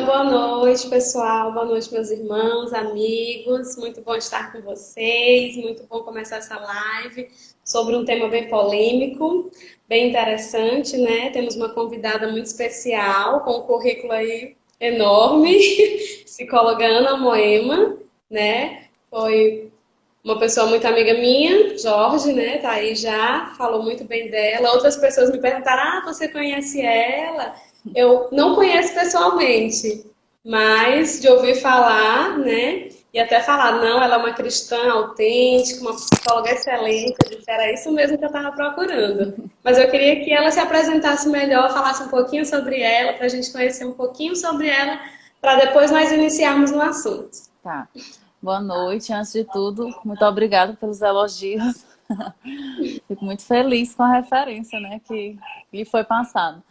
boa noite, pessoal. Boa noite, meus irmãos, amigos. Muito bom estar com vocês. Muito bom começar essa live sobre um tema bem polêmico, bem interessante, né? Temos uma convidada muito especial, com um currículo aí enorme, psicóloga Ana Moema, né? Foi uma pessoa muito amiga minha, Jorge, né? Tá aí já, falou muito bem dela. Outras pessoas me perguntaram: ah, você conhece ela? Eu não conheço pessoalmente, mas de ouvir falar, né? E até falar, não, ela é uma cristã autêntica, uma psicóloga excelente. Eu disse, era isso mesmo que eu estava procurando. Mas eu queria que ela se apresentasse melhor, falasse um pouquinho sobre ela, para a gente conhecer um pouquinho sobre ela, para depois nós iniciarmos no assunto. Tá. Boa noite. Antes de tudo, muito obrigada pelos elogios. Fico muito feliz com a referência, né, que lhe foi passada.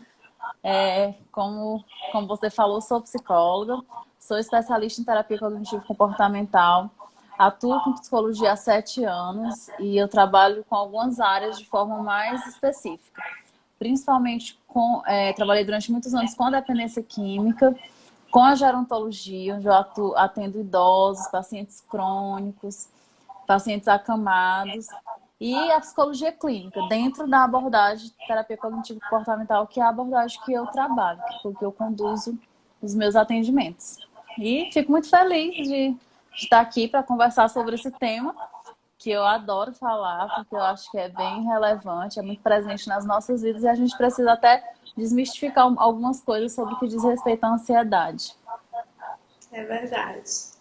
Como você falou, sou psicóloga, sou especialista em terapia cognitivo-comportamental, atuo com psicologia há 7 anos e eu trabalho com algumas áreas de forma mais específica. Principalmente trabalhei durante muitos anos com a dependência química, com a gerontologia, onde eu atendo idosos, pacientes crônicos, pacientes acamados, e a psicologia clínica, dentro da abordagem de terapia cognitivo-comportamental, que é a abordagem que eu trabalho, que eu conduzo os meus atendimentos. E fico muito feliz de estar aqui para conversar sobre esse tema, que eu adoro falar, porque eu acho que é bem relevante, é muito presente nas nossas vidas, e a gente precisa até desmistificar algumas coisas sobre o que diz respeito à ansiedade. É verdade.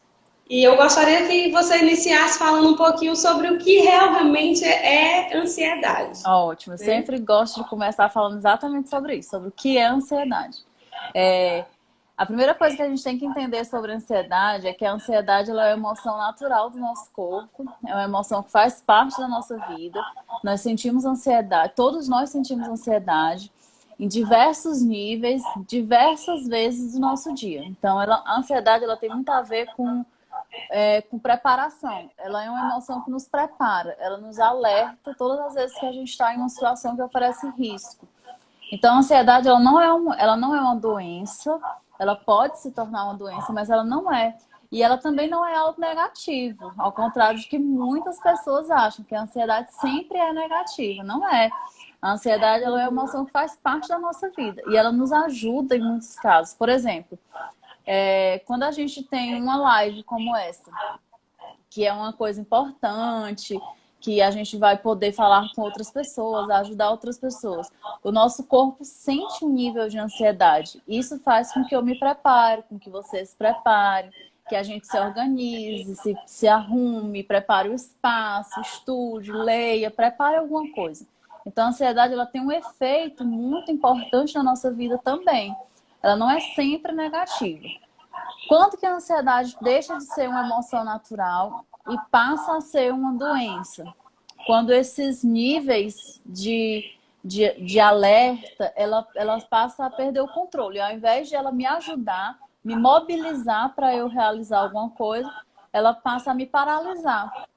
E eu gostaria que você iniciasse falando um pouquinho sobre o que realmente é ansiedade. Ótimo, eu Né? sempre gosto de começar falando exatamente sobre isso, sobre o que é ansiedade. A primeira coisa que a gente tem que entender sobre a ansiedade é que a ansiedade ela é uma emoção natural do nosso corpo, é uma emoção que faz parte da nossa vida. Nós sentimos ansiedade, todos nós sentimos ansiedade em diversos níveis, diversas vezes do nosso dia. Então, a ansiedade ela tem muito a ver com preparação. Ela é uma emoção que nos prepara, ela nos alerta todas as vezes que a gente está em uma situação que oferece risco. Então, a ansiedade ela não é uma doença, ela pode se tornar uma doença, mas ela não é. E ela também não é algo negativo, ao contrário de que muitas pessoas acham que a ansiedade sempre é negativa. Não é. A ansiedade ela é uma emoção que faz parte da nossa vida e ela nos ajuda em muitos casos. Por exemplo, quando a gente tem uma live como essa, que é uma coisa importante, que a gente vai poder falar com outras pessoas, ajudar outras pessoas, o nosso corpo sente um nível de ansiedade. Isso faz com que eu me prepare, com que você se prepare, que a gente se organize, se arrume, prepare o espaço, estude, leia, prepare alguma coisa. Então, a ansiedade ela tem um efeito muito importante na nossa vida também. Ela não é sempre negativa. Quando que a ansiedade deixa de ser uma emoção natural e passa a ser uma doença? Quando esses níveis de alerta, ela passa a perder o controle. Ao invés de ela me ajudar, me mobilizar para eu realizar alguma coisa, ela passa a me paralisar.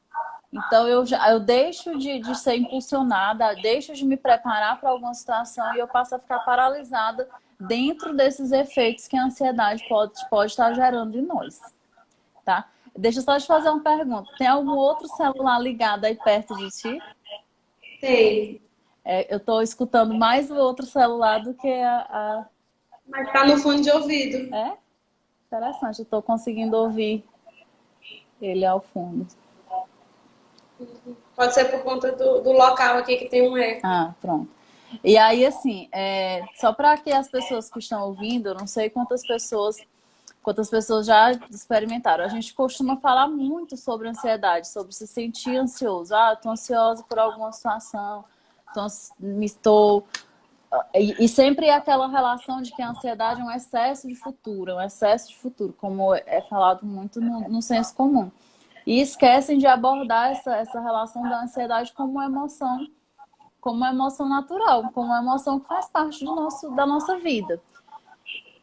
Então, eu deixo de ser impulsionada, deixo de me preparar para alguma situação e eu passo a ficar paralisada dentro desses efeitos que a ansiedade pode estar gerando em nós, tá? Deixa eu só te fazer uma pergunta. Tem algum outro celular ligado aí perto de ti? Tem. Eu estou escutando mais o outro celular do que Mas tá no fone de ouvido. Interessante, eu estou conseguindo ouvir ele ao fundo. Pode ser por conta do local aqui que tem um eco. Ah, pronto. E aí, assim, só para que as pessoas que estão ouvindo, eu não sei quantas pessoas já experimentaram. A gente costuma falar muito sobre ansiedade, sobre se sentir ansioso. Ah, estou ansiosa por alguma situação, estou... E sempre é aquela relação de que a ansiedade é um excesso de futuro, como é falado muito no senso comum. E esquecem de abordar essa relação da ansiedade como uma emoção natural, como uma emoção que faz parte da nossa vida.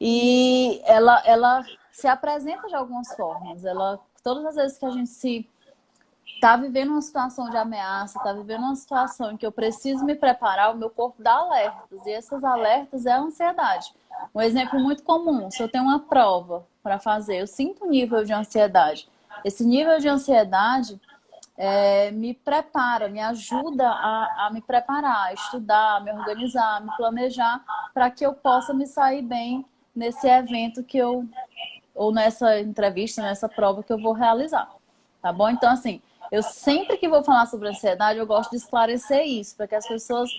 E ela se apresenta de algumas formas. Todas as vezes que a gente tá vivendo uma situação de ameaça, tá vivendo uma situação em que eu preciso me preparar, o meu corpo dá alertas, e essas alertas é a ansiedade. Um exemplo muito comum, se eu tenho uma prova para fazer, eu sinto um nível de ansiedade. Esse nível de ansiedade me prepara, me ajuda a me preparar, a estudar, a me organizar, a me planejar, para que eu possa me sair bem nesse evento ou nessa entrevista, nessa prova que eu vou realizar. Tá bom? Então, assim, eu sempre que vou falar sobre ansiedade, eu gosto de esclarecer isso, para que as pessoas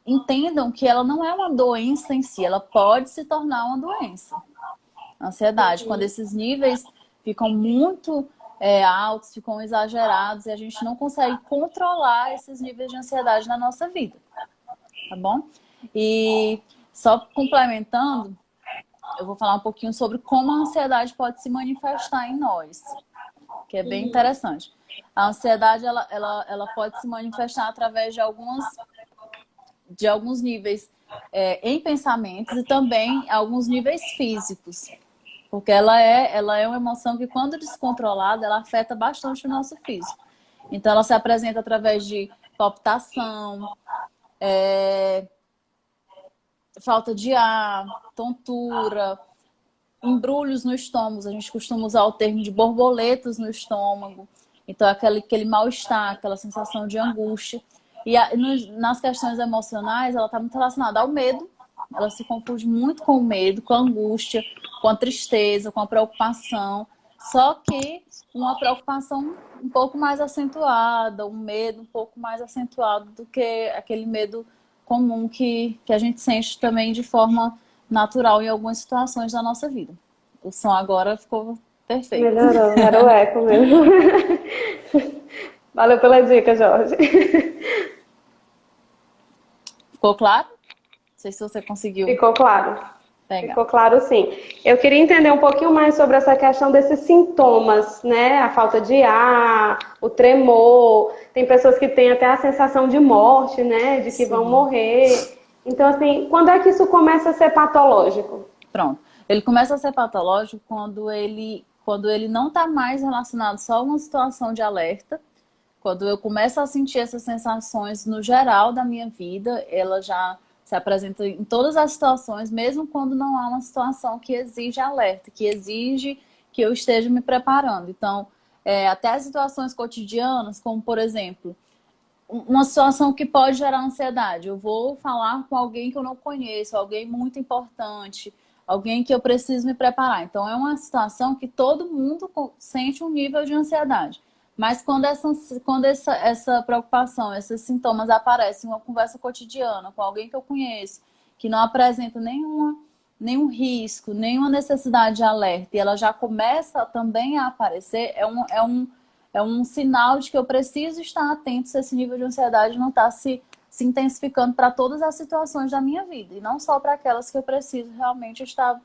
entendam que ela não é uma doença em si, ela pode se tornar uma doença. Ansiedade, quando esses níveis ficam muito altos, ficam exagerados e a gente não consegue controlar esses níveis de ansiedade na nossa vida. Tá bom? E só complementando, eu vou falar um pouquinho sobre como a ansiedade pode se manifestar em nós, que é bem interessante. A ansiedade, ela pode se manifestar através de alguns níveis em pensamentos e também alguns níveis físicos. Porque ela é uma emoção que, quando descontrolada, ela afeta bastante o nosso físico. Então, ela se apresenta através de palpitação, falta de ar, tontura, embrulhos no estômago. A gente costuma usar o termo de borboletas no estômago. Então, aquele mal-estar, aquela sensação de angústia. E nas questões emocionais, ela está muito relacionada ao medo. Ela se confunde muito com o medo, com a angústia, com a tristeza, com a preocupação. Só que uma preocupação um pouco mais acentuada, um medo um pouco mais acentuado do que aquele medo comum que a gente sente também de forma natural em algumas situações da nossa vida. O som agora ficou perfeito. Melhorou, era o eco mesmo. Valeu pela dica, Jorge. Ficou claro? Não sei se você conseguiu. Ficou claro. Pegar. Ficou claro, sim. Eu queria entender um pouquinho mais sobre essa questão desses sintomas, né? A falta de ar, o tremor. Tem pessoas que têm até a sensação de morte, né? De que vão morrer. Então, assim, quando é que isso começa a ser patológico? Pronto. Ele começa a ser patológico quando ele não está mais relacionado só a uma situação de alerta. Quando eu começo a sentir essas sensações no geral da minha vida, ela já se apresenta em todas as situações, mesmo quando não há uma situação que exige alerta, que exige que eu esteja me preparando. Então, até as situações cotidianas, como, por exemplo, uma situação que pode gerar ansiedade. Eu vou falar com alguém que eu não conheço, alguém muito importante, alguém que eu preciso me preparar. Então, é uma situação que todo mundo sente um nível de ansiedade. Mas quando essa preocupação, esses sintomas aparecem em uma conversa cotidiana com alguém que eu conheço, que não apresenta nenhum risco, nenhuma necessidade de alerta, e ela já começa também a aparecer, é um sinal de que eu preciso estar atento se esse nível de ansiedade não está se intensificando para todas as situações da minha vida, e não só para aquelas que eu preciso realmente estar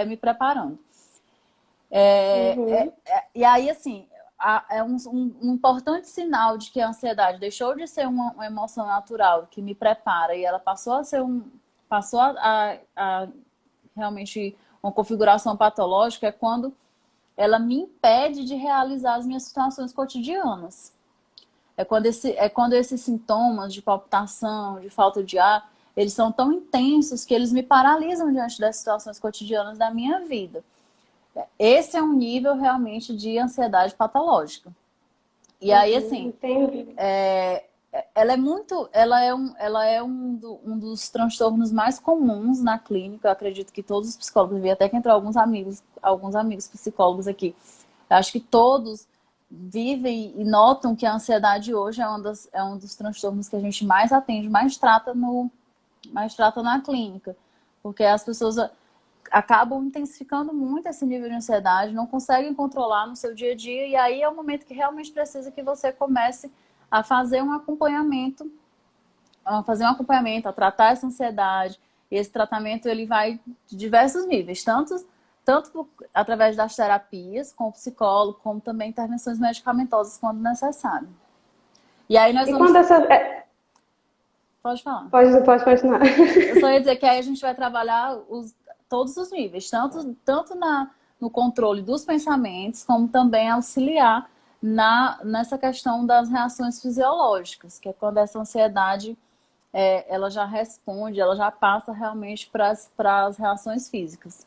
me preparando. E aí, assim, é um importante sinal de que a ansiedade deixou de ser uma emoção natural que me prepara e ela passou a ser realmente uma configuração patológica, é quando ela me impede de realizar as minhas situações cotidianas. É quando esses sintomas de palpitação, de falta de ar, eles são tão intensos que eles me paralisam diante das situações cotidianas da minha vida. Esse é um nível realmente de ansiedade patológica. E aí, assim, ela é um dos transtornos mais comuns na clínica. Eu acredito que todos os psicólogos, vi até que entrou alguns amigos psicólogos aqui. Eu acho que todos vivem e notam que a ansiedade hoje é um dos transtornos que a gente mais atende, mais trata na clínica. Porque as pessoas acabam intensificando muito esse nível de ansiedade, não conseguem controlar no seu dia a dia, e aí é o momento que realmente precisa que você comece a fazer um acompanhamento, a tratar essa ansiedade. E esse tratamento ele vai de diversos níveis, tanto através das terapias, com o psicólogo, como também intervenções medicamentosas quando necessário. E aí nós vamos... Pode falar. Pode continuar. Eu só ia dizer que aí a gente vai trabalhar todos os níveis, tanto no controle dos pensamentos, como também auxiliar nessa questão das reações fisiológicas, que é quando essa ansiedade ela já responde, ela já passa realmente para as reações físicas.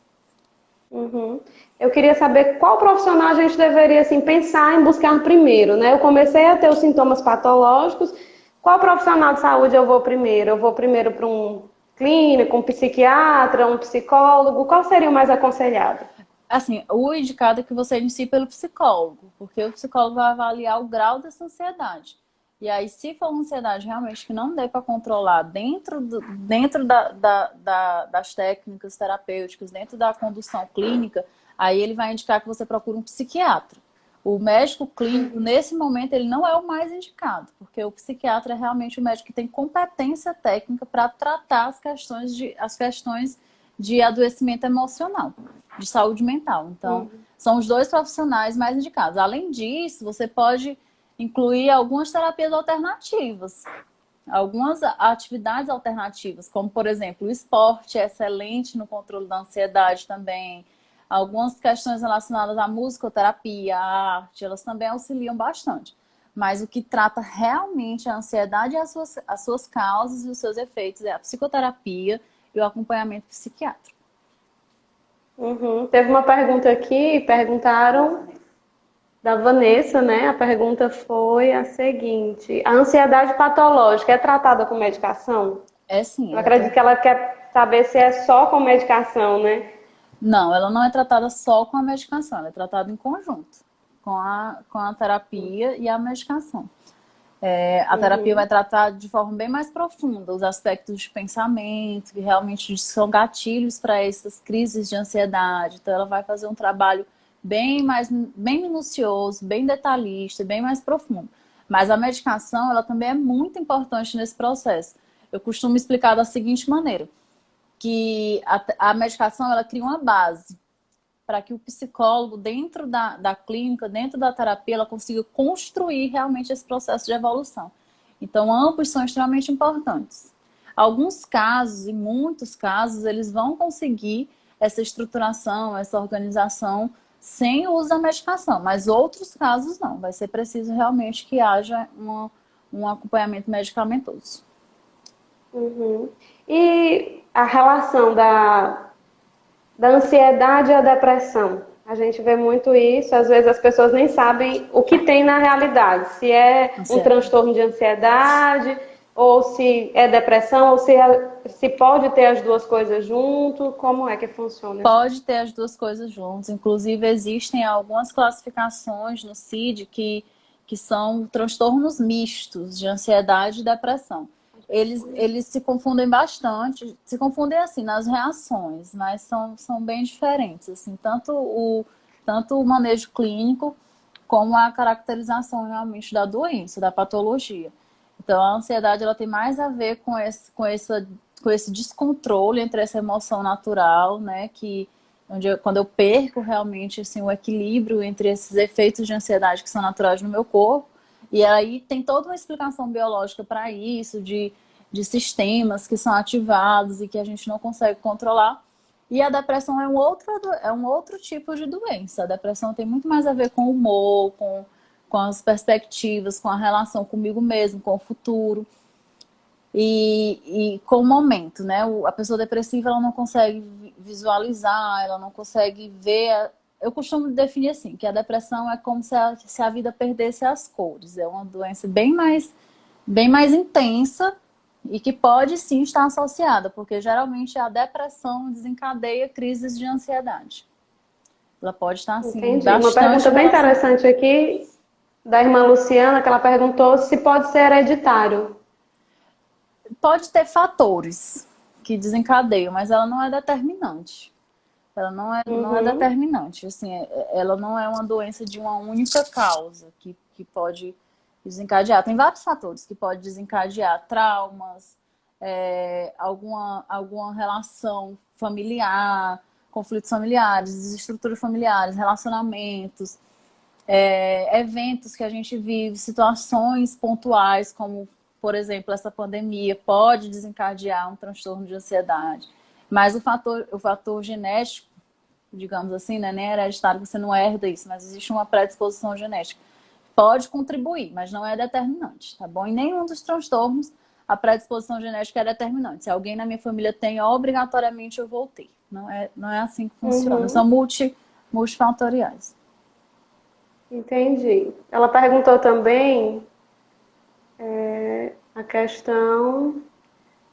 Uhum. Eu queria saber qual profissional a gente deveria assim, pensar em buscar primeiro, né? Eu comecei a ter os sintomas patológicos. Qual profissional de saúde eu vou primeiro? Eu vou primeiro para um clínico, um psiquiatra, um psicólogo? Qual seria o mais aconselhado? Assim, o indicado é que você inicie pelo psicólogo, porque o psicólogo vai avaliar o grau dessa ansiedade. E aí, se for uma ansiedade realmente que não dê para controlar dentro das técnicas terapêuticas, dentro da condução clínica, aí ele vai indicar que você procure um psiquiatra. O médico clínico, nesse momento, ele não é o mais indicado, porque o psiquiatra é realmente o médico que tem competência técnica para tratar as questões de adoecimento emocional, de saúde mental. Então, são os dois profissionais mais indicados. Além disso, você pode incluir algumas terapias alternativas, algumas atividades alternativas, como, por exemplo, o esporte é excelente no controle da ansiedade também. Algumas questões relacionadas à musicoterapia, à arte, elas também auxiliam bastante. Mas o que trata realmente a ansiedade e as suas causas e os seus efeitos é a psicoterapia e o acompanhamento psiquiátrico. Uhum. Teve uma pergunta aqui, perguntaram da Vanessa, né? A pergunta foi a seguinte: a ansiedade patológica é tratada com medicação? É sim, Eu acredito que ela quer saber se é só com medicação, né? Não, ela não é tratada só com a medicação, ela é tratada em conjunto com a terapia e a medicação. A terapia vai tratar de forma bem mais profunda os aspectos de pensamento, que realmente são gatilhos para essas crises de ansiedade. Então, ela vai fazer um trabalho bem minucioso, bem detalhista, bem mais profundo. Mas a medicação, ela também é muito importante nesse processo. Eu costumo explicar da seguinte maneira, que a medicação, ela cria uma base para que o psicólogo, dentro da clínica, dentro da terapia, ela consiga construir realmente esse processo de evolução. Então, ambos são extremamente importantes. Alguns casos, e muitos casos, eles vão conseguir essa estruturação, essa organização, sem o uso da medicação, mas outros casos não. Vai ser preciso realmente que haja um acompanhamento medicamentoso. Uhum. E a relação da ansiedade à depressão? A gente vê muito isso, às vezes as pessoas nem sabem o que tem na realidade, se é um transtorno de ansiedade, ou se é depressão, ou se pode ter as duas coisas junto, como é que funciona? Pode ter as duas coisas juntas, inclusive existem algumas classificações no CID que são transtornos mistos de ansiedade e depressão. Eles se confundem bastante, se confundem assim nas reações, mas são bem diferentes, assim, tanto o manejo clínico como a caracterização realmente da doença, da patologia. Então, a ansiedade ela tem mais a ver com esse descontrole entre essa emoção natural, né, quando eu perco realmente assim, o equilíbrio entre esses efeitos de ansiedade que são naturais no meu corpo. E aí tem toda uma explicação biológica para isso, de sistemas que são ativados e que a gente não consegue controlar. E a depressão é um outro tipo de doença. A depressão tem muito mais a ver com o humor, com as perspectivas, com a relação comigo mesmo, com o futuro e com o momento, né? A pessoa depressiva ela não consegue visualizar, ela não consegue ver. Eu costumo definir assim, que a depressão é como se a vida perdesse as cores. É uma doença bem mais intensa e que pode sim estar associada, porque geralmente a depressão desencadeia crises de ansiedade. Ela pode estar assim, Entendi. Uma bastante pergunta bem relacionada. interessante aqui da irmã Luciana, que ela perguntou se pode ser hereditário. Pode ter fatores que desencadeiam, mas ela não é determinante. Ela não é determinante. Assim, ela não é uma doença de uma única causa que pode desencadear. Tem vários fatores que podem desencadear traumas, alguma relação familiar, conflitos familiares, desestruturas familiares, relacionamentos, eventos que a gente vive, situações pontuais, como, por exemplo, essa pandemia, pode desencadear um transtorno de ansiedade. Mas o fator genético, digamos assim, né, nem hereditário, você não herda isso, mas existe uma predisposição genética, pode contribuir, mas não é determinante, tá bom? Em nenhum dos transtornos a predisposição genética é determinante. Se alguém na minha família tem, obrigatoriamente eu vou ter. Não é assim que funciona. São multifatoriais. Entendi. Ela perguntou também a questão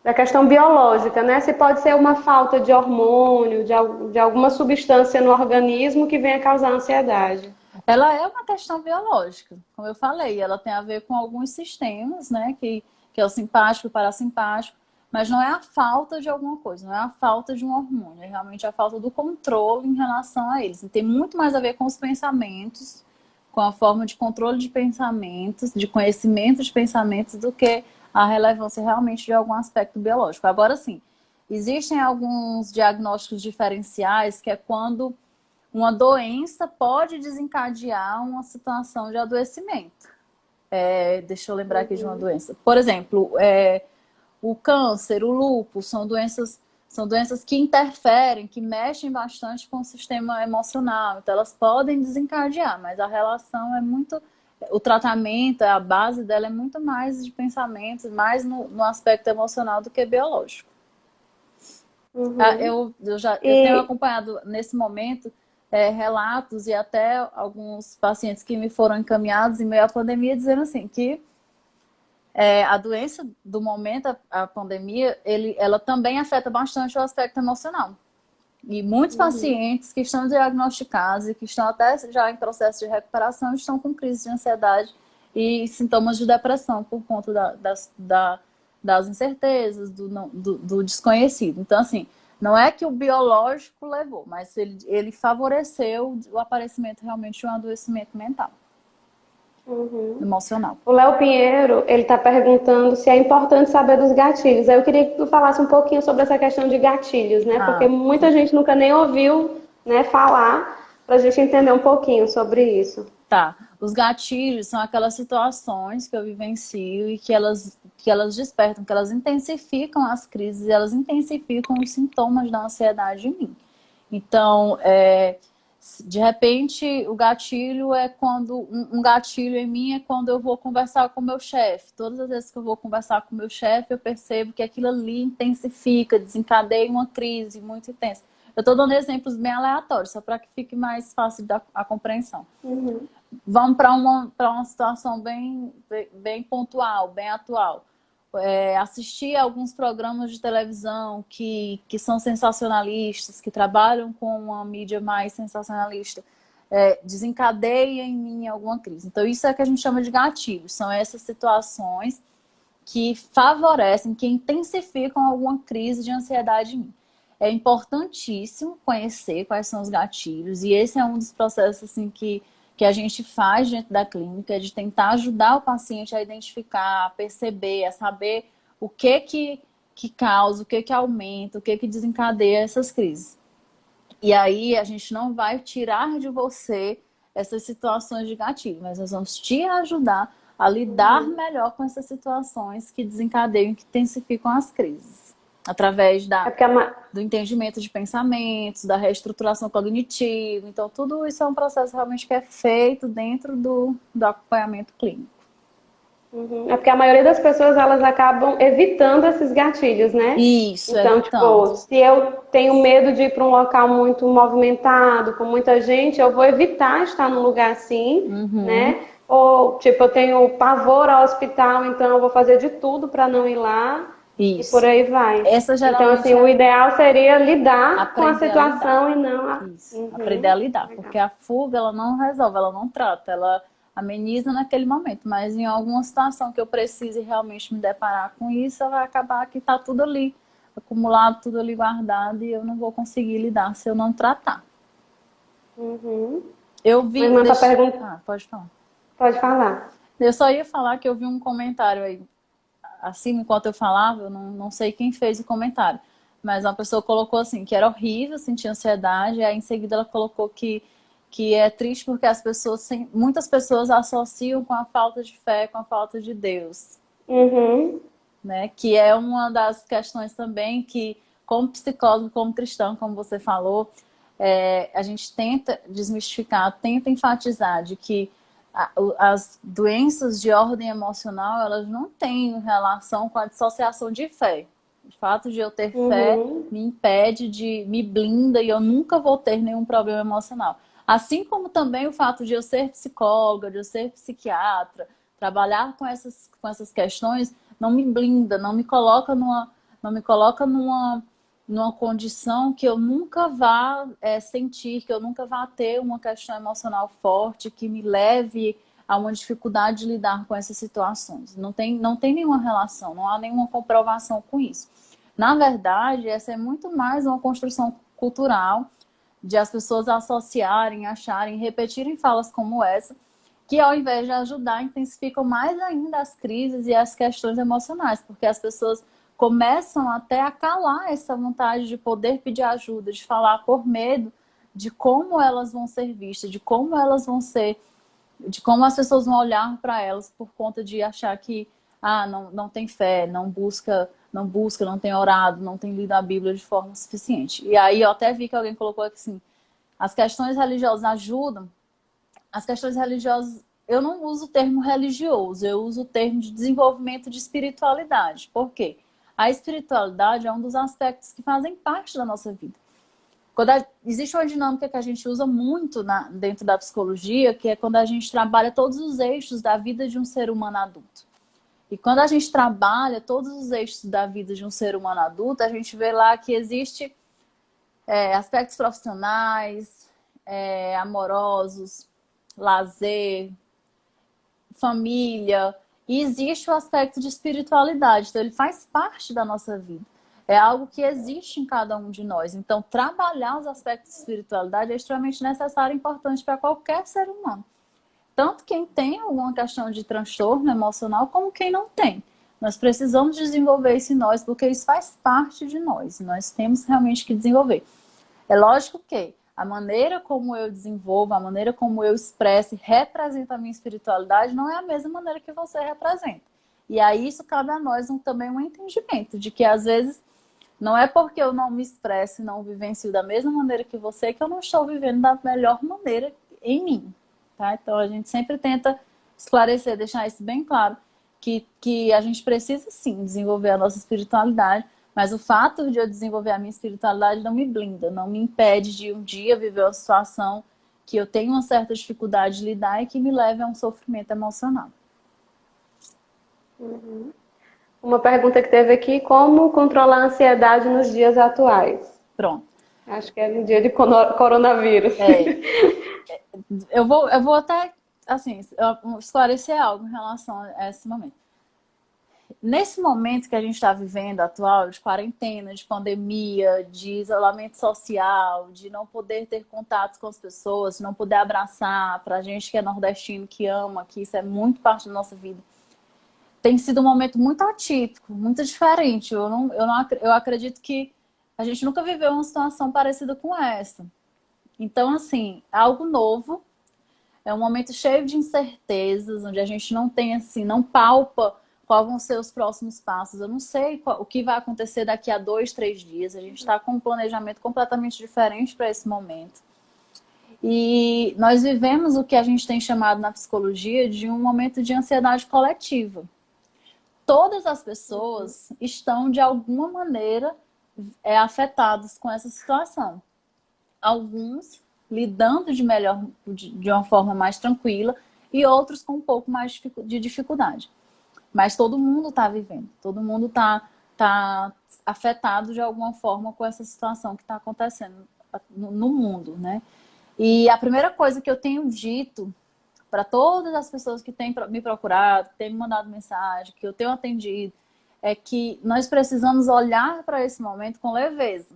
da questão biológica, né? Se pode ser uma falta de hormônio, de alguma substância no organismo que venha causar ansiedade. Ela é uma questão biológica, como eu falei, ela tem a ver com alguns sistemas, né? Que é o simpático e o parasimpático, mas não é a falta de alguma coisa, não é a falta de um hormônio, é realmente a falta do controle em relação a eles. E tem muito mais a ver com os pensamentos, com a forma de controle de pensamentos, de conhecimento de pensamentos, do que a relevância realmente de algum aspecto biológico. Agora, sim, existem alguns diagnósticos diferenciais, que é quando uma doença pode desencadear uma situação de adoecimento. Deixa eu lembrar aqui de uma doença. Por exemplo, o câncer, o lúpus, são doenças que interferem, que mexem bastante com o sistema emocional. Então, elas podem desencadear, mas a relação é muito... O tratamento, a base dela é muito mais de pensamentos, mais no aspecto emocional do que biológico. Eu tenho acompanhado, nesse momento, relatos e até alguns pacientes que me foram encaminhados em meio à pandemia, dizendo assim, que a doença do momento, a pandemia, ela também afeta bastante o aspecto emocional. E muitos pacientes que estão diagnosticados e que estão até já em processo de recuperação estão com crise de ansiedade e sintomas de depressão por conta das incertezas, do desconhecido. Então, assim, não é que o biológico levou, mas ele favoreceu o aparecimento realmente de um adoecimento mental. Emocional. O Léo Pinheiro, ele está perguntando se é importante saber dos gatilhos. Eu queria que tu falasse um pouquinho sobre essa questão de gatilhos, né? Porque muita gente nunca nem ouviu, né, falar, para a gente entender um pouquinho sobre isso. Tá. Os gatilhos são aquelas situações que eu vivencio e que elas despertam, que elas intensificam as crises, elas intensificam os sintomas da ansiedade em mim. Então, de repente, o gatilho é quando... Um gatilho em mim é quando eu vou conversar com o meu chefe. Todas as vezes que eu vou conversar com o meu chefe, eu percebo que aquilo ali intensifica, desencadeia uma crise muito intensa. Eu estou dando exemplos bem aleatórios, só para que fique mais fácil a compreensão. Vamos para uma situação bem pontual, bem atual. Assistir a alguns programas de televisão que são sensacionalistas, que trabalham com uma mídia mais sensacionalista, desencadeia em mim alguma crise. Então, isso é que a gente chama de gatilhos. São essas situações que favorecem, que intensificam alguma crise de ansiedade em mim. É importantíssimo conhecer quais são os gatilhos, e esse é um dos processos assim, que a gente faz dentro da clínica, de tentar ajudar o paciente a identificar, a perceber, a saber o que causa, o que aumenta, o que desencadeia essas crises. E aí a gente não vai tirar de você essas situações de gatilho, mas nós vamos te ajudar a lidar melhor com essas situações que desencadeiam, que intensificam as crises. Através do entendimento de pensamentos, da reestruturação cognitiva. Então, tudo isso é um processo realmente que é feito dentro do acompanhamento clínico. É porque a maioria das pessoas, elas acabam evitando esses gatilhos, né? Isso, então, tipo, se eu tenho medo de ir para um local muito movimentado, com muita gente, eu vou evitar estar num lugar assim, né? Ou, tipo, eu tenho pavor ao hospital, então eu vou fazer de tudo para não ir lá. Isso. E por aí vai. Então, assim, o ideal seria lidar com a situação e não... Aprender a lidar, porque a fuga, ela não resolve, ela não trata, ela ameniza naquele momento, mas em alguma situação que eu precise realmente me deparar com isso, vai acabar que tá tudo ali, acumulado, tudo ali guardado, e eu não vou conseguir lidar se eu não tratar. Eu vi... pode falar. Pode falar. Eu só ia falar que eu vi um comentário aí, assim, enquanto eu falava, eu não sei quem fez o comentário, mas uma pessoa colocou assim, que era horrível sentir ansiedade, e aí em seguida ela colocou que é triste porque muitas pessoas associam com a falta de fé, com a falta de Deus. Né? Que é uma das questões também que, como psicólogo, como cristão, como você falou, a gente tenta desmistificar, tenta enfatizar de que as doenças de ordem emocional, elas não têm relação com a dissociação de fé. O fato de eu ter fé me impede me blinda e eu nunca vou ter nenhum problema emocional. Assim como também o fato de eu ser psicóloga, de eu ser psiquiatra, trabalhar com essas questões, não me blinda, não me coloca numa condição que eu nunca vá sentir, que eu nunca vá ter uma questão emocional forte, que me leve a uma dificuldade de lidar com essas situações. Não tem nenhuma relação, não há nenhuma comprovação com isso. Na verdade, essa é muito mais uma construção cultural de as pessoas associarem, acharem, repetirem falas como essa, que ao invés de ajudar, intensificam mais ainda as crises e as questões emocionais, porque as pessoas começam até a calar essa vontade de poder pedir ajuda, de falar por medo de como elas vão ser vistas, de como elas vão ser, de como as pessoas vão olhar para elas por conta de achar que não tem fé, não busca, não tem orado, não tem lido a Bíblia de forma suficiente. E aí eu até vi que alguém colocou aqui assim, as questões religiosas ajudam. As questões religiosas, eu não uso o termo religioso, eu uso o termo de desenvolvimento de espiritualidade. Por quê? A espiritualidade é um dos aspectos que fazem parte da nossa vida. Existe uma dinâmica que a gente usa muito dentro da psicologia, que é quando a gente trabalha todos os eixos da vida de um ser humano adulto. E quando a gente trabalha todos os eixos da vida de um ser humano adulto, a gente vê lá que existe aspectos profissionais, amorosos, lazer, família, e existe o aspecto de espiritualidade, então ele faz parte da nossa vida. É algo que existe em cada um de nós. Então, trabalhar os aspectos de espiritualidade é extremamente necessário e importante para qualquer ser humano. Tanto quem tem alguma questão de transtorno emocional, como quem não tem. Nós precisamos desenvolver isso em nós, porque isso faz parte de nós. Nós temos realmente que desenvolver. É lógico que a maneira como eu desenvolvo, a maneira como eu expresso e represento a minha espiritualidade não é a mesma maneira que você representa. E aí isso cabe a nós também um entendimento de que às vezes não é porque eu não me expresso e não vivencio da mesma maneira que você que eu não estou vivendo da melhor maneira em mim. Tá? Então a gente sempre tenta esclarecer, deixar isso bem claro, que a gente precisa sim desenvolver a nossa espiritualidade, mas o fato de eu desenvolver a minha espiritualidade não me blinda, não me impede de um dia viver uma situação que eu tenho uma certa dificuldade de lidar e que me leve a um sofrimento emocional. Uma pergunta que teve aqui, como controlar a ansiedade nos dias atuais? Pronto. Acho que é no dia de coronavírus. Eu vou até, assim, esclarecer algo em relação a esse momento. Nesse momento que a gente está vivendo atual, de quarentena, de pandemia, de isolamento social, de não poder ter contatos com as pessoas, de não poder abraçar, pra gente que é nordestino, que ama, que isso é muito parte da nossa vida, tem sido um momento muito atípico, muito diferente. Eu acredito que a gente nunca viveu uma situação parecida com essa. Então, assim, é algo novo, é um momento cheio de incertezas, onde a gente não tem, assim, não palpa quais vão ser os próximos passos. Eu não sei o que vai acontecer daqui a 2, 3 dias. A gente está com um planejamento completamente diferente para esse momento. E nós vivemos o que a gente tem chamado na psicologia de um momento de ansiedade coletiva. Todas as pessoas estão, de alguma maneira, afetadas com essa situação. Alguns lidando de uma forma mais tranquila e outros com um pouco mais de dificuldade. Mas todo mundo está vivendo, todo mundo tá afetado de alguma forma com essa situação que está acontecendo no mundo, né? E a primeira coisa que eu tenho dito para todas as pessoas que têm me procurado, que têm me mandado mensagem, que eu tenho atendido, é que nós precisamos olhar para esse momento com leveza,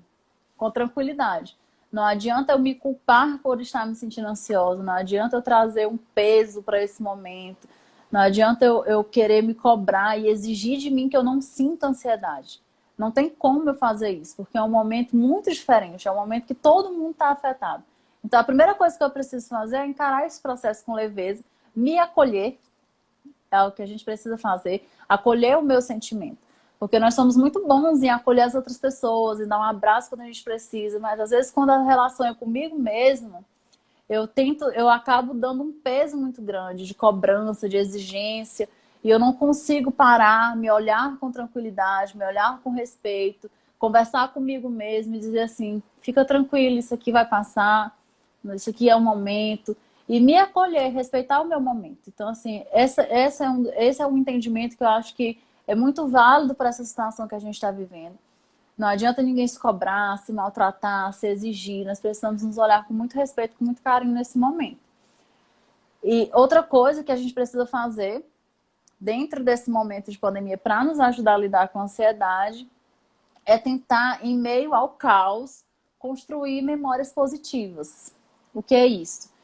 com tranquilidade. Não adianta eu me culpar por estar me sentindo ansiosa, não adianta eu trazer um peso para esse momento, não adianta eu querer me cobrar e exigir de mim que eu não sinta ansiedade. Não tem como eu fazer isso, porque é um momento muito diferente, é um momento que todo mundo está afetado. Então, a primeira coisa que eu preciso fazer é encarar esse processo com leveza, me acolher, é o que a gente precisa fazer, acolher o meu sentimento. Porque nós somos muito bons em acolher as outras pessoas, e dar um abraço quando a gente precisa, mas às vezes quando a relação é comigo mesmo, eu acabo dando um peso muito grande de cobrança, de exigência, e eu não consigo parar, me olhar com tranquilidade, me olhar com respeito, conversar comigo mesmo e dizer assim, fica tranquilo, isso aqui vai passar, isso aqui é um momento, e me acolher, respeitar o meu momento. Então, assim, esse é um entendimento que eu acho que é muito válido para essa situação que a gente está vivendo. Não adianta ninguém se cobrar, se maltratar, se exigir. Nós precisamos nos olhar com muito respeito, com muito carinho nesse momento. E outra coisa que a gente precisa fazer dentro desse momento de pandemia para nos ajudar a lidar com a ansiedade é tentar, em meio ao caos, construir memórias positivas. O que é isso?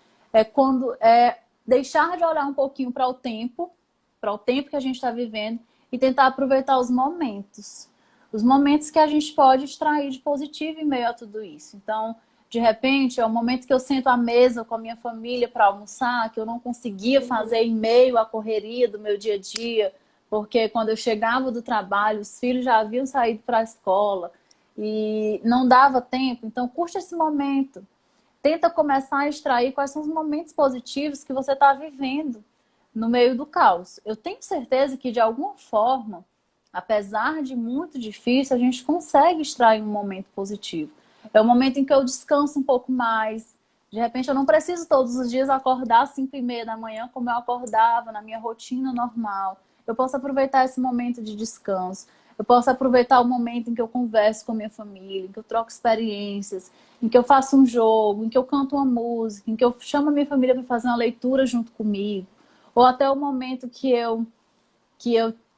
É deixar de olhar um pouquinho para o tempo que a gente está vivendo e tentar aproveitar os momentos que a gente pode extrair de positivo em meio a tudo isso. Então, de repente, é o momento que eu sento à mesa com a minha família para almoçar, que eu não conseguia fazer em meio à correria do meu dia a dia, porque quando eu chegava do trabalho, os filhos já haviam saído para a escola e não dava tempo. Então, curte esse momento. Tenta começar a extrair quais são os momentos positivos que você está vivendo no meio do caos. Eu tenho certeza que, de alguma forma, apesar de muito difícil, a gente consegue extrair um momento positivo. É o momento em que eu descanso um pouco mais. De repente, eu não preciso todos os dias acordar às 5h30 da manhã, como eu acordava na minha rotina normal. Eu posso aproveitar esse momento de descanso. Eu posso aproveitar o momento em que eu converso com a minha família, em que eu troco experiências, em que eu faço um jogo, em que eu canto uma música, em que eu chamo a minha família para fazer uma leitura junto comigo. Ou até o momento que eu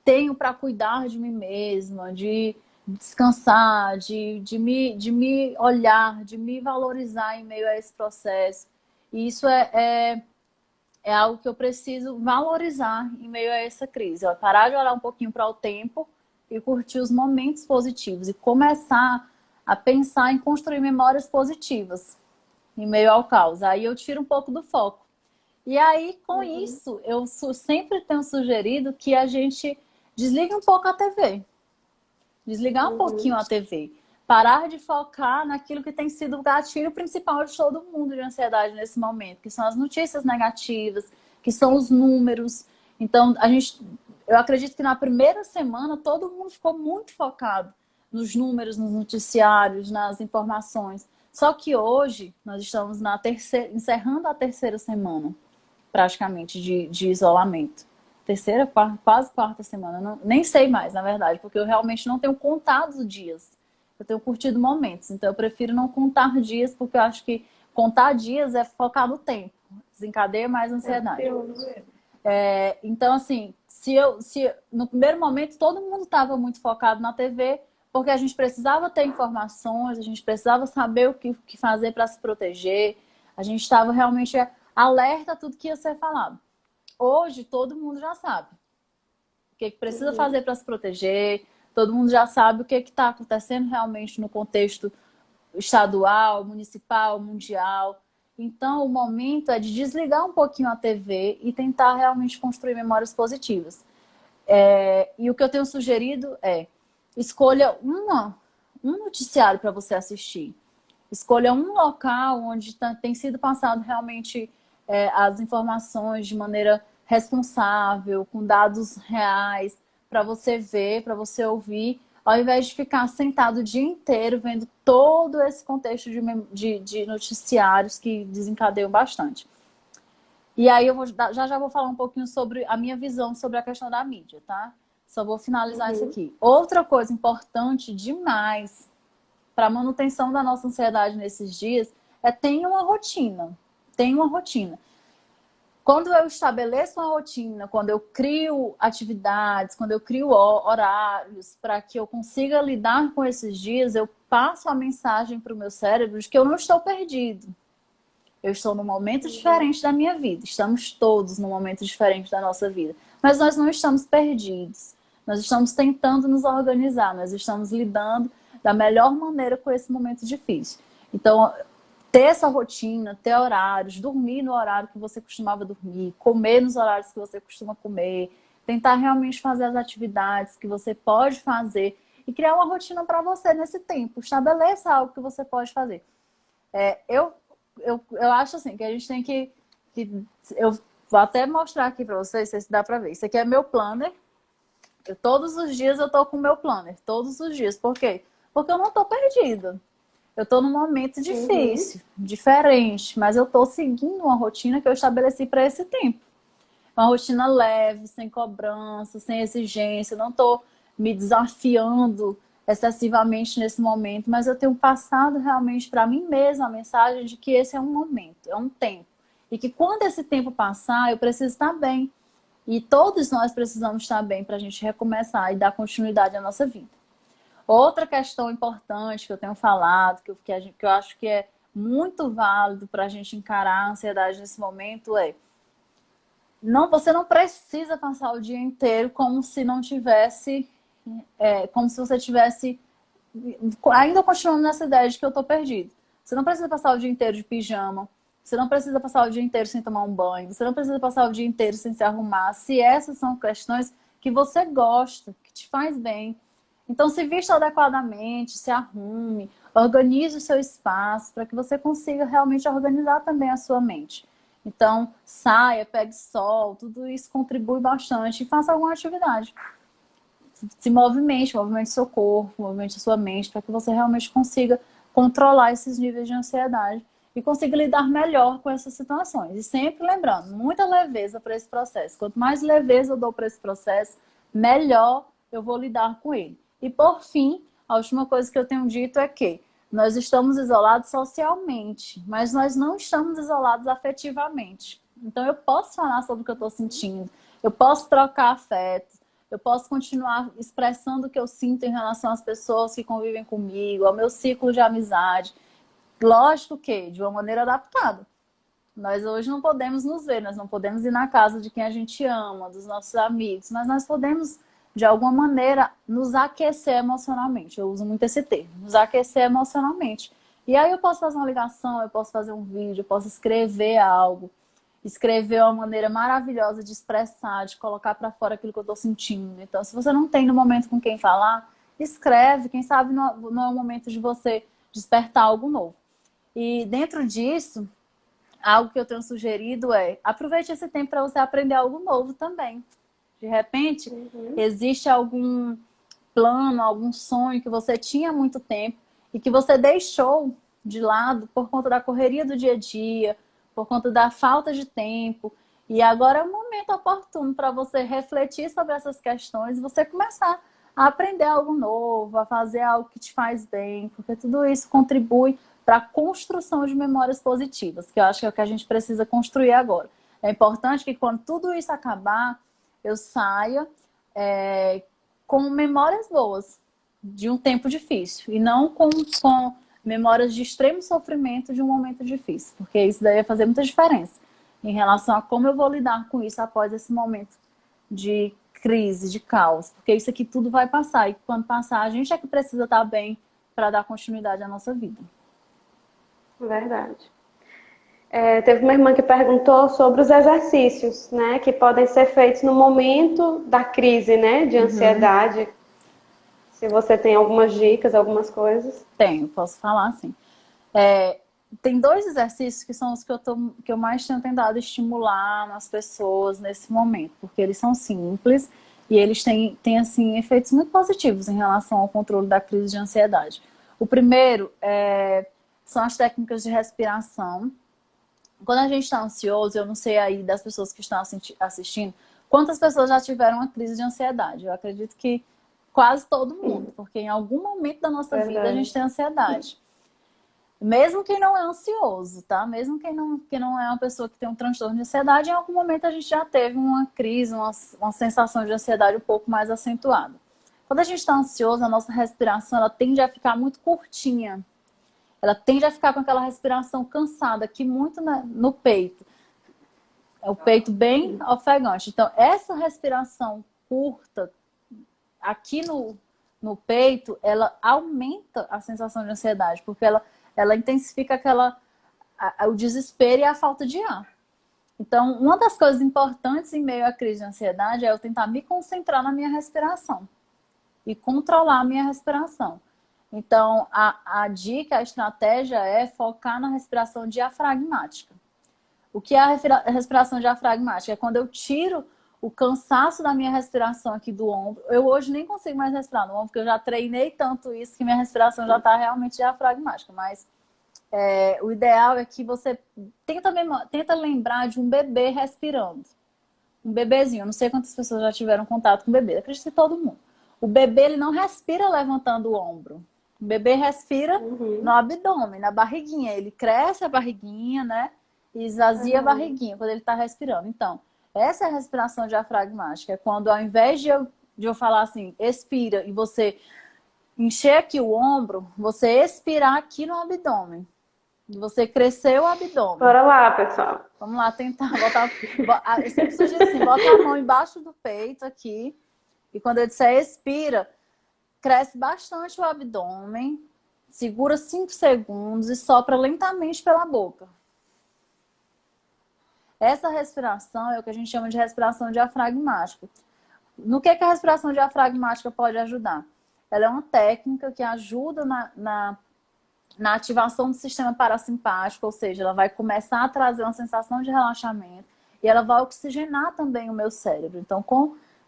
tenho para cuidar de mim mesma, de descansar, de me olhar, de me valorizar em meio a esse processo. E isso é algo que eu preciso valorizar em meio a essa crise. Parar de olhar um pouquinho para o tempo e curtir os momentos positivos e começar a pensar em construir memórias positivas em meio ao caos. Aí eu tiro um pouco do foco. E aí, com isso, eu sempre tenho sugerido que a gente desligue um pouco a TV. Desligar um pouquinho a TV. Parar de focar naquilo que tem sido o gatilho principal de todo mundo de ansiedade nesse momento, que são as notícias negativas, que são os números. Então, eu acredito que na primeira semana todo mundo ficou muito focado nos números, nos noticiários, nas informações. Só que hoje nós estamos encerrando a terceira semana, praticamente, de isolamento. Terceira, quase quarta semana. Nem sei mais, na verdade, porque eu realmente não tenho contado os dias. Eu tenho curtido momentos. Então, eu prefiro não contar dias, porque eu acho que contar dias é focar no tempo. Desencadeia mais ansiedade. Então, assim, se no primeiro momento todo mundo estava muito focado na TV, porque a gente precisava ter informações, a gente precisava saber o que fazer para se proteger, a gente estava realmente alerta a tudo que ia ser falado. Hoje, todo mundo já sabe o que precisa fazer para se proteger, todo mundo já sabe o que está acontecendo realmente no contexto estadual, municipal, mundial. Então, o momento é de desligar um pouquinho a TV e tentar realmente construir memórias positivas. E o que eu tenho sugerido é: escolha um noticiário para você assistir. Escolha um local onde tem sido passado realmente as informações de maneira responsável, com dados reais, para você ver, para você ouvir, ao invés de ficar sentado o dia inteiro vendo todo esse contexto de noticiários que desencadeiam bastante. E aí eu já vou falar um pouquinho sobre a minha visão sobre a questão da mídia, tá? Só vou finalizar isso aqui. Outra coisa importante demais para a manutenção da nossa ansiedade nesses dias é ter uma rotina. Tenha uma rotina. Quando eu estabeleço uma rotina, quando eu crio atividades, quando eu crio horários para que eu consiga lidar com esses dias, eu passo a mensagem para o meu cérebro de que eu não estou perdido. Eu estou num momento diferente da minha vida. Estamos todos num momento diferente da nossa vida. Mas nós não estamos perdidos. Nós estamos tentando nos organizar. Nós estamos lidando da melhor maneira com esse momento difícil. Então, ter essa rotina, ter horários, dormir no horário que você costumava dormir, comer nos horários que você costuma comer, tentar realmente fazer as atividades que você pode fazer e criar uma rotina para você nesse tempo. Estabeleça algo que você pode fazer. eu acho assim, que a gente tem que eu vou até mostrar aqui para vocês, se dá para ver. Isso aqui é meu planner. Todos os dias eu tô com o meu planner. Todos os dias. Por quê? Porque eu não tô perdida. Eu tô num momento difícil, diferente. Mas eu tô seguindo uma rotina que eu estabeleci para esse tempo. Uma rotina leve, sem cobrança, sem exigência. Eu não tô me desafiando excessivamente nesse momento. Mas eu tenho passado realmente para mim mesma a mensagem de que esse é um momento, é um tempo. E que quando esse tempo passar, eu preciso estar bem. E todos nós precisamos estar bem para a gente recomeçar e dar continuidade à nossa vida. Outra questão importante que eu tenho falado, que eu acho que é muito válido para a gente encarar a ansiedade nesse momento é: você não precisa passar o dia inteiro como se não tivesse, como se você tivesse ainda continuando nessa ideia de que eu estou perdido. Você não precisa passar o dia inteiro de pijama. Você não precisa passar o dia inteiro sem tomar um banho. Você não precisa passar o dia inteiro sem se arrumar. Se essas são questões que você gosta, que te faz bem. Então, se vista adequadamente, se arrume, organize o seu espaço para que você consiga realmente organizar também a sua mente. Então, saia, pegue sol, tudo isso contribui bastante e faça alguma atividade. Se movimente seu corpo, movimente a sua mente, para que você realmente consiga controlar esses níveis de ansiedade e consiga lidar melhor com essas situações. E sempre lembrando, muita leveza para esse processo. Quanto mais leveza eu dou para esse processo, melhor eu vou lidar com ele. E por fim, a última coisa que eu tenho dito é que nós estamos isolados socialmente, mas nós não estamos isolados afetivamente. Então eu posso falar sobre o que eu estou sentindo, eu posso trocar afetos, eu posso continuar expressando o que eu sinto em relação às pessoas que convivem comigo, ao meu ciclo de amizade. Lógico que de uma maneira adaptada. Nós hoje não podemos nos ver, nós não podemos ir na casa de quem a gente ama, dos nossos amigos, mas nós podemos, de alguma maneira, nos aquecer emocionalmente. Eu uso muito esse termo, nos aquecer emocionalmente. E aí eu posso fazer uma ligação, eu posso fazer um vídeo, eu posso escrever algo. Escrever é uma maneira maravilhosa de expressar, de colocar para fora aquilo que eu estou sentindo. Então, se você não tem no momento com quem falar, escreve. Quem sabe não é o momento de você despertar algo novo. E dentro disso, algo que eu tenho sugerido é: aproveite esse tempo para você aprender algo novo também. De repente, existe algum plano, algum sonho que você tinha há muito tempo e que você deixou de lado por conta da correria do dia a dia, por conta da falta de tempo. E agora é o momento oportuno para você refletir sobre essas questões e você começar a aprender algo novo, a fazer algo que te faz bem, porque tudo isso contribui para a construção de memórias positivas, que eu acho que é o que a gente precisa construir agora. É importante que quando tudo isso acabar, eu saia com memórias boas de um tempo difícil e não com memórias de extremo sofrimento de um momento difícil, porque isso daí vai fazer muita diferença em relação a como eu vou lidar com isso após esse momento de crise, de caos, porque isso aqui tudo vai passar e quando passar a gente é que precisa estar bem para dar continuidade à nossa vida. Verdade. Teve uma irmã que perguntou sobre os exercícios, né, que podem ser feitos no momento da crise, né, de ansiedade. Se você tem algumas dicas, algumas coisas. Tenho, posso falar sim. Tem 2 exercícios que são os que eu mais tenho tentado estimular nas pessoas nesse momento, porque eles são simples e eles têm assim, efeitos muito positivos em relação ao controle da crise de ansiedade. O primeiro são as técnicas de respiração. Quando a gente está ansioso, eu não sei aí das pessoas que estão assistindo, quantas pessoas já tiveram uma crise de ansiedade. Eu acredito que quase todo mundo, porque em algum momento da nossa vida a gente tem ansiedade. Mesmo quem não é ansioso, tá? Mesmo quem não é uma pessoa que tem um transtorno de ansiedade, em algum momento a gente já teve uma crise, uma sensação de ansiedade um pouco mais acentuada. Quando a gente está ansioso, a nossa respiração ela tende a ficar muito curtinha. Ela tende a ficar com aquela respiração cansada, aqui muito no peito. É o peito bem ofegante. Então, essa respiração curta aqui no peito, ela aumenta a sensação de ansiedade, porque ela intensifica o desespero e a falta de ar. Então, uma das coisas importantes em meio à crise de ansiedade é eu tentar me concentrar na minha respiração e controlar a minha respiração. Então, a dica, a estratégia é focar na respiração diafragmática. O que é a respiração diafragmática? É quando eu tiro o cansaço da minha respiração aqui do ombro. Eu hoje nem consigo mais respirar no ombro, porque eu já treinei tanto isso que minha respiração já está realmente diafragmática. Mas o ideal é que você tenta lembrar de um bebê respirando. Um bebezinho. Eu não sei quantas pessoas já tiveram contato com o bebê. Eu acredito que todo mundo. O bebê, ele não respira levantando o ombro. O bebê respira no abdômen, na barriguinha. Ele cresce a barriguinha, né? E esvazia a barriguinha quando ele está respirando. Então, essa é a respiração diafragmática. É quando, ao invés de eu falar assim, expira, e você encher aqui o ombro, você expirar aqui no abdômen. Você crescer o abdômen. Bora lá, pessoal. Vamos lá tentar botar... Eu sempre sugiro assim, bota a mão embaixo do peito aqui. E quando eu disser expira, cresce bastante o abdômen. Segura 5 segundos e sopra lentamente pela boca. Essa respiração é o que a gente chama de respiração diafragmática. No que a respiração diafragmática pode ajudar? Ela é uma técnica que ajuda na ativação do sistema parasimpático, ou seja, ela vai começar a trazer uma sensação de relaxamento e ela vai oxigenar também o meu cérebro. Então,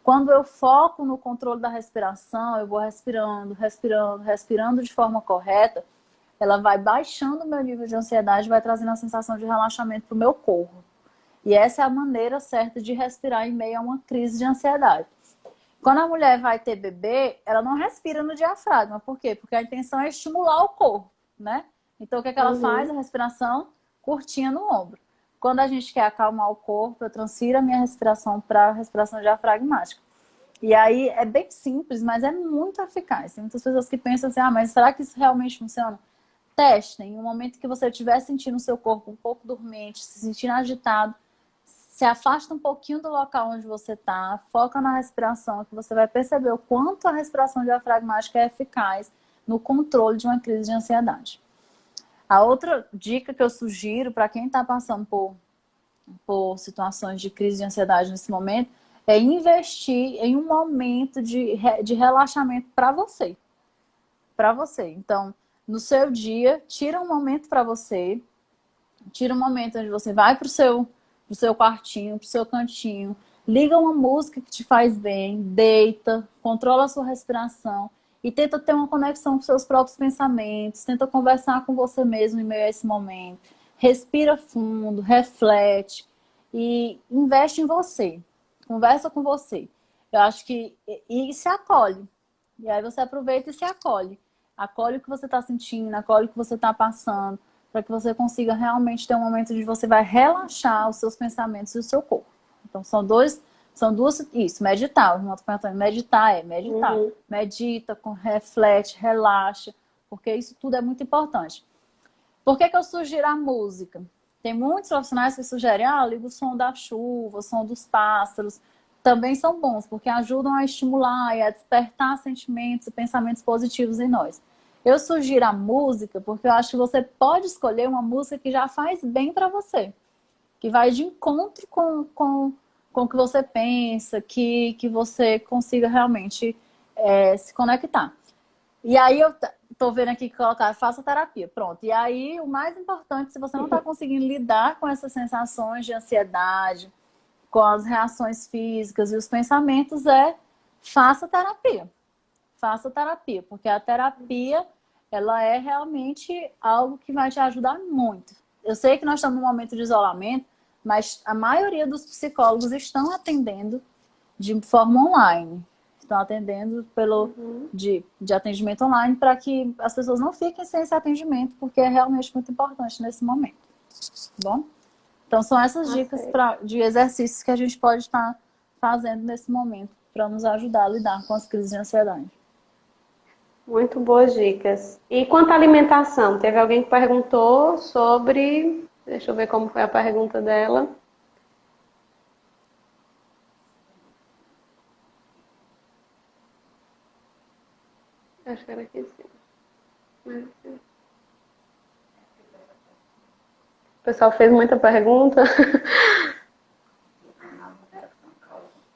quando eu foco no controle da respiração, eu vou respirando, respirando, respirando de forma correta, ela vai baixando o meu nível de ansiedade e vai trazendo a sensação de relaxamento para o meu corpo. E essa é a maneira certa de respirar em meio a uma crise de ansiedade. Quando a mulher vai ter bebê, ela não respira no diafragma. Por quê? Porque a intenção é estimular o corpo, né? Então, o que ela faz? A respiração curtinha no ombro. Quando a gente quer acalmar o corpo, eu transfiro a minha respiração para a respiração diafragmática. E aí, é bem simples, mas é muito eficaz. Tem muitas pessoas que pensam assim, mas será que isso realmente funciona? Testem. No momento que você estiver sentindo o seu corpo um pouco dormente, se sentindo agitado, se afasta um pouquinho do local onde você está, foca na respiração, que você vai perceber o quanto a respiração diafragmática é eficaz no controle de uma crise de ansiedade. A outra dica que eu sugiro para quem está passando por situações de crise de ansiedade nesse momento é investir em um momento de relaxamento para você. Para você. Então, no seu dia, tira um momento para você, tira um momento onde você vai para o seu quartinho, pro seu cantinho, liga uma música que te faz bem, deita, controla a sua respiração e tenta ter uma conexão com seus próprios pensamentos, tenta conversar com você mesmo em meio a esse momento. Respira fundo, reflete e investe em você. Conversa com você. Eu acho que... E se acolhe. E aí você aproveita e se acolhe. Acolhe o que você está sentindo, acolhe o que você está passando, para que você consiga realmente ter um momento onde você vai relaxar os seus pensamentos e o seu corpo. Então, são duas, isso, meditar. O irmão está perguntando, meditar. Medita, reflete, relaxa, porque isso tudo é muito importante. Por que eu sugiro a música? Tem muitos profissionais que sugerem, liga o som da chuva, o som dos pássaros. Também são bons, porque ajudam a estimular e a despertar sentimentos e pensamentos positivos em nós. Eu sugiro a música porque eu acho que você pode escolher uma música que já faz bem para você. Que vai de encontro com o que você pensa, que você consiga realmente se conectar. E aí eu tô vendo aqui que colocar, faça terapia. Pronto. E aí o mais importante, se você não está conseguindo lidar com essas sensações de ansiedade, com as reações físicas e os pensamentos, faça terapia. Faça terapia, porque a terapia ela é realmente algo que vai te ajudar muito. Eu sei que nós estamos num momento de isolamento, mas a maioria dos psicólogos estão atendendo de forma online. Estão atendendo de atendimento online para que as pessoas não fiquem sem esse atendimento, porque é realmente muito importante nesse momento. Tá bom? Então, são essas dicas de exercícios que a gente pode estar fazendo nesse momento para nos ajudar a lidar com as crises de ansiedade. Muito boas dicas. E quanto à alimentação? Teve alguém que perguntou sobre... Deixa eu ver como foi a pergunta dela. Acho que era aqui sim. O pessoal fez muita pergunta.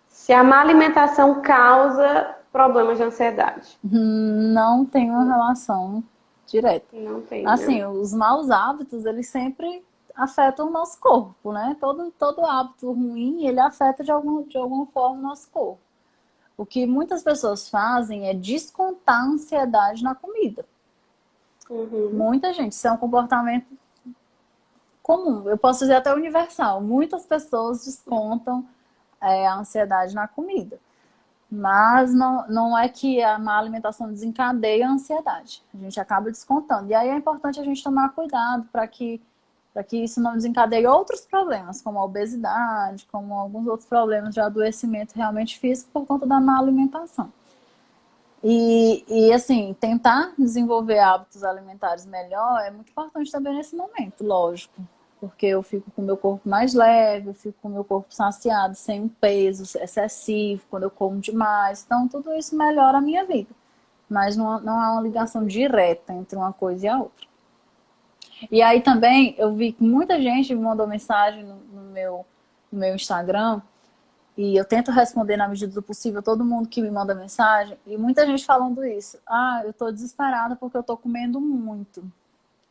Se a má alimentação causa problemas de ansiedade? Não tem uma relação direta. Não tem, Assim, né? os maus hábitos, eles sempre afetam o nosso corpo, né? Todo hábito ruim, ele afeta de alguma forma o nosso corpo. O que muitas pessoas fazem é descontar a ansiedade na comida. Muita gente, isso é um comportamento comum, eu posso dizer até universal. Muitas pessoas descontam a ansiedade na comida. Mas não é que a má alimentação desencadeia a ansiedade. A gente acaba descontando. E aí é importante a gente tomar cuidado para que isso não desencadeie outros problemas, como a obesidade, como alguns outros problemas de adoecimento realmente físico por conta da má alimentação. E assim, tentar desenvolver hábitos alimentares melhor é muito importante também nesse momento, lógico. Porque eu fico com o meu corpo mais leve, eu fico com o meu corpo saciado, sem um peso excessivo, quando eu como demais. Então, tudo isso melhora a minha vida. Mas não há uma ligação direta entre uma coisa e a outra. E aí também, eu vi que muita gente me mandou mensagem no meu Instagram, e eu tento responder na medida do possível todo mundo que me manda mensagem, e muita gente falando isso. Ah, eu tô desesperada porque eu tô comendo muito.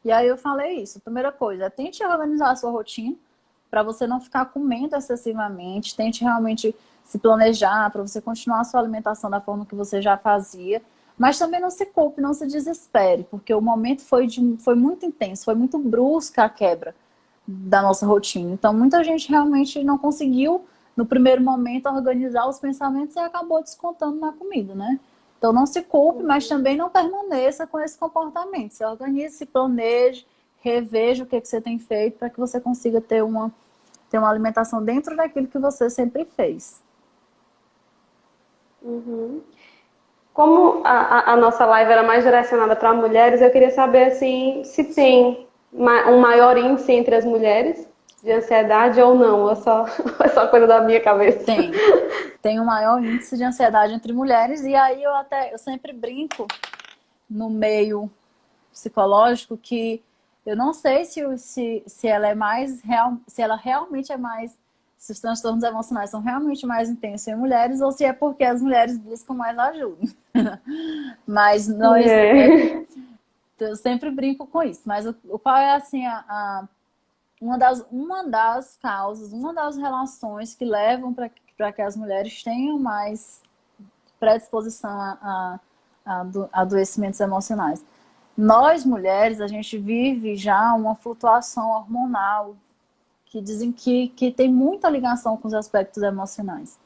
E aí eu falei isso. Primeira coisa, tente organizar a sua rotina para você não ficar comendo excessivamente. Tente realmente se planejar para você continuar a sua alimentação da forma que você já fazia. Mas também não se culpe, não se desespere, porque o momento foi muito intenso, foi muito brusca a quebra da nossa rotina. Então muita gente realmente não conseguiu, no primeiro momento, organizar os pensamentos e acabou descontando na comida, né? Então não se culpe, mas também não permaneça com esse comportamento. Se organize, se planeje, reveja o que você tem feito para que você consiga ter uma alimentação dentro daquilo que você sempre fez. Como a nossa live era mais direcionada para mulheres, eu queria saber assim, se tem um maior índice entre as mulheres de ansiedade ou não, ou é só coisa da minha cabeça. Tem um maior índice de ansiedade entre mulheres, e aí eu sempre brinco no meio psicológico que eu não sei se ela é mais real, se ela realmente é mais, se os transtornos emocionais são realmente mais intensos em mulheres, ou se é porque as mulheres buscam mais ajuda. Mas eu sempre brinco com isso. Mas o qual é assim uma das causas, uma das relações que levam para que as mulheres tenham mais predisposição a adoecimentos emocionais. Nós, mulheres, a gente vive já uma flutuação hormonal que dizem que tem muita ligação com os aspectos emocionais.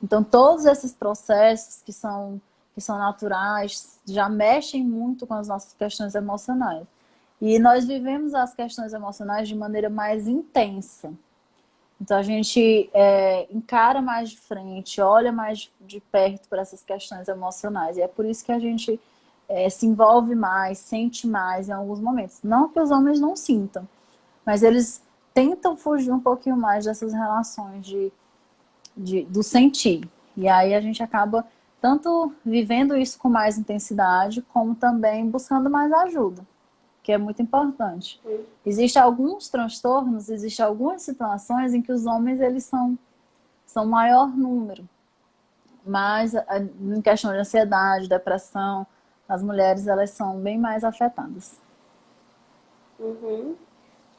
Então, todos esses processos que são naturais já mexem muito com as nossas questões emocionais. E nós vivemos as questões emocionais de maneira mais intensa. Então a gente encara mais de frente, olha mais de perto para essas questões emocionais. E é por isso que a gente se envolve mais, sente mais em alguns momentos. Não que os homens não sintam, mas eles tentam fugir um pouquinho mais dessas relações do sentir. E aí a gente acaba tanto vivendo isso com mais intensidade, como também buscando mais ajuda, que é muito importante. Existem alguns transtornos, existem algumas situações em que os homens eles são maior número, mas em questão de ansiedade, depressão, as mulheres elas são bem mais afetadas.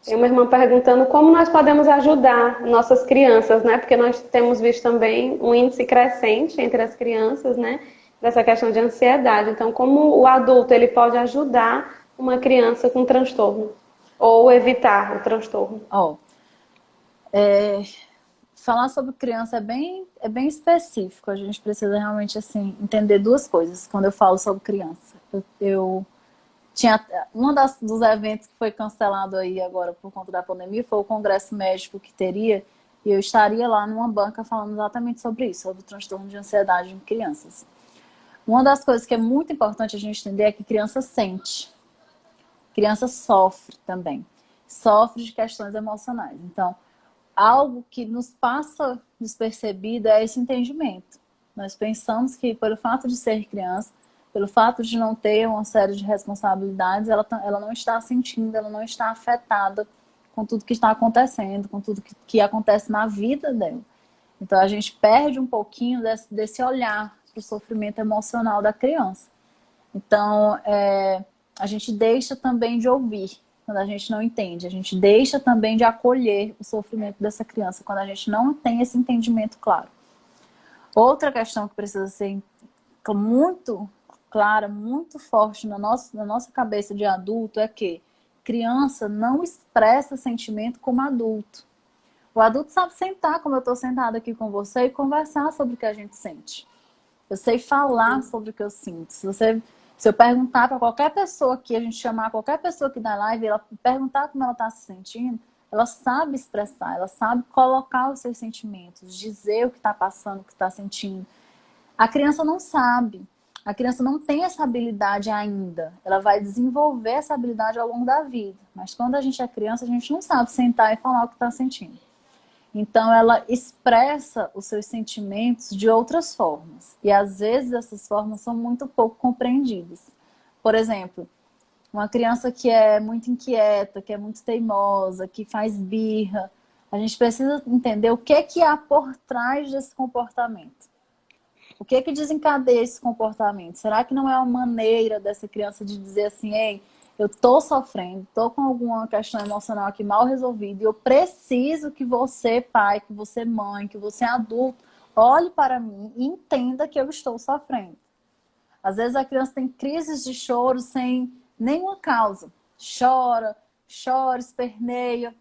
Tem uma irmã perguntando como nós podemos ajudar nossas crianças, né? Porque nós temos visto também um índice crescente entre as crianças, né? Dessa questão de ansiedade. Então, como o adulto ele pode ajudar uma criança com transtorno ou evitar o transtorno? Falar sobre criança é bem específico. A gente precisa realmente assim entender duas coisas quando eu falo sobre criança. Eu tinha dos eventos que foi cancelado aí agora por conta da pandemia foi o congresso médico que teria, e eu estaria lá numa banca falando exatamente sobre isso, sobre o transtorno de ansiedade em crianças. Uma das coisas que é muito importante a gente entender é que criança sente. Criança sofre também. Sofre de questões emocionais. Então, algo que nos passa despercebido é esse entendimento. Nós pensamos que pelo fato de ser criança, pelo fato de não ter uma série de responsabilidades, ela não está sentindo, ela não está afetada com tudo que está acontecendo, com tudo que acontece na vida dela. Então a gente perde um pouquinho desse olhar para o sofrimento emocional da criança. Então, a gente deixa também de ouvir quando a gente não entende. A gente deixa também de acolher o sofrimento dessa criança quando a gente não tem esse entendimento claro. Outra questão que precisa ser muito clara, muito forte na nossa cabeça de adulto é que criança não expressa sentimento como adulto. O adulto sabe sentar, como eu estou sentada aqui com você, e conversar sobre o que a gente sente. Eu sei falar sobre o que eu sinto. Se eu perguntar para qualquer pessoa aqui, a gente chamar qualquer pessoa aqui da live, ela perguntar como ela está se sentindo, ela sabe expressar, ela sabe colocar os seus sentimentos, dizer o que está passando, o que está sentindo. A criança não sabe. A criança não tem essa habilidade ainda. Ela vai desenvolver essa habilidade ao longo da vida. Mas quando a gente é criança, a gente não sabe sentar e falar o que está sentindo. Então, ela expressa os seus sentimentos de outras formas. E, às vezes, essas formas são muito pouco compreendidas. Por exemplo, uma criança que é muito inquieta, que é muito teimosa, que faz birra. A gente precisa entender o que há por trás desse comportamento. O que desencadeia esse comportamento? Será que não é uma maneira dessa criança de dizer assim, ei, eu tô sofrendo, tô com alguma questão emocional aqui mal resolvida e eu preciso que você, pai, que você, mãe, que você, adulto, olhe para mim e entenda que eu estou sofrendo. Às vezes a criança tem crises de choro sem nenhuma causa. Chora, esperneia.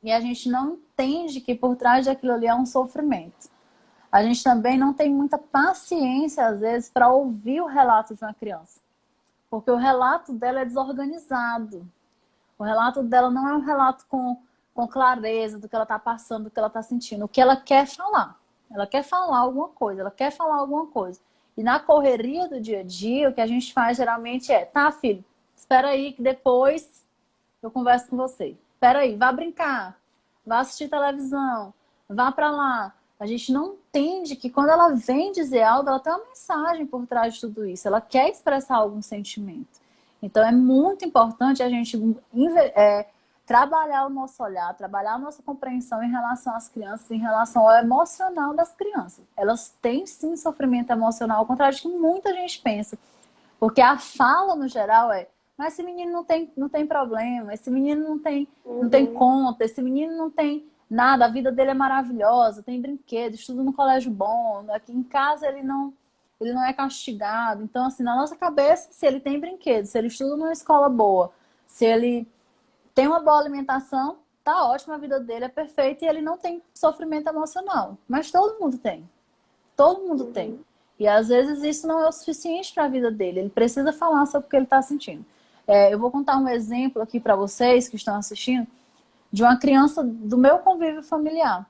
E a gente não entende que por trás daquilo ali é um sofrimento. A gente também não tem muita paciência, às vezes, para ouvir o relato de uma criança. Porque o relato dela é desorganizado. O relato dela não é um relato com clareza do que ela está passando, do que ela está sentindo. O que ela quer falar. Ela quer falar alguma coisa. E na correria do dia a dia, o que a gente faz geralmente é, tá, filho, espera aí que depois eu converso com você. Espera aí, vá brincar, vá assistir televisão, vá para lá. A gente não entende que quando ela vem dizer algo, ela tem uma mensagem por trás de tudo isso. Ela quer expressar algum sentimento. Então, é muito importante a gente trabalhar o nosso olhar, trabalhar a nossa compreensão em relação às crianças, em relação ao emocional das crianças. Elas têm, sim, sofrimento emocional, ao contrário de que muita gente pensa. Porque a fala, no geral, mas esse menino não tem problema, esse menino não tem conta, esse menino não tem nada, a vida dele é maravilhosa, tem brinquedo, estuda no colégio bom, aqui em casa ele não é castigado. Então, assim, na nossa cabeça, se ele tem brinquedo, se ele estuda numa escola boa, se ele tem uma boa alimentação, tá ótimo, a vida dele é perfeita e ele não tem sofrimento emocional. Mas todo mundo tem. Todo mundo tem. E às vezes isso não é o suficiente para a vida dele. Ele precisa falar sobre o que ele está sentindo. Eu vou contar um exemplo aqui para vocês que estão assistindo, de uma criança do meu convívio familiar.